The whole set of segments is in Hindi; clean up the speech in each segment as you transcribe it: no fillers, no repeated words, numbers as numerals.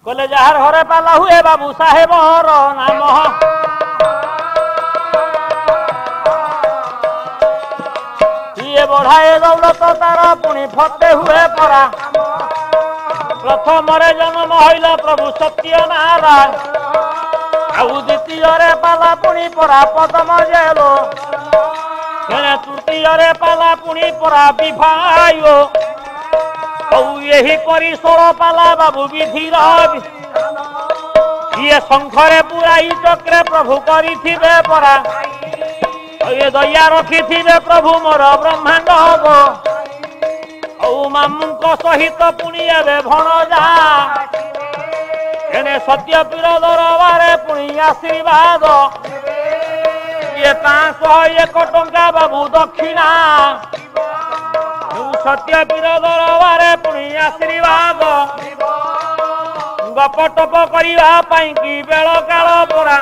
कले जार घरे पाला हुए बाबू साहेब नाम ये बढ़ाए दौलत तार पुणी फते हुए परा प्रथम जन्म हईला प्रभु सत्यनारायण आउ द्वितीय पाला पुणी परा पदम जेलो तृतीय पाला पुणी परा विभायो यही करी 16 पाला बाबू विधिर ये शंखरे पुराई चक्रे प्रभु करी परा ये दया रखी प्रभु मोर ब्रह्मांड मामू सहित पुणी ए भणजा एने सत्य पीर दरबारे पुणी आशीर्वाद ये 501 टंका बाबू दक्षिणा सत्य पीर दरबारे पुणी आशीर्वाद गपटप करने कि बेल काल परा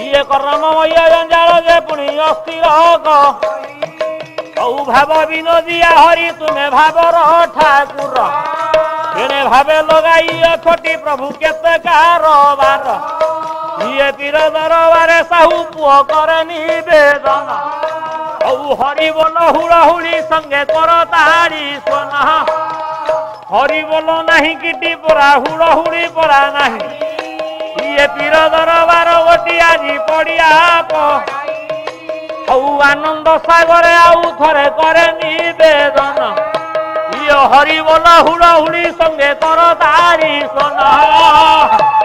ये कर्ममय जंजाल जे पुणी अस्थिर भाव विनोदिया हरि तुम्हें भावर ठाकुर तेने भावे लगाई छोटी प्रभु केते कारबार ये पीर दरबारे साहू पुओ करे निवेदन हरि बोल हुड़हुड़ी संगे कर ताड़ी सोना हरि बोल नहीं किटी परा हुड़हुड़ी परा नहीं ये पीर दरबार गोटी आज पड़िया आनंद सागर आउ थरे करे निवेदन ये हरि बोल हुड़हुड़ी संगे कर ताड़ी सोना।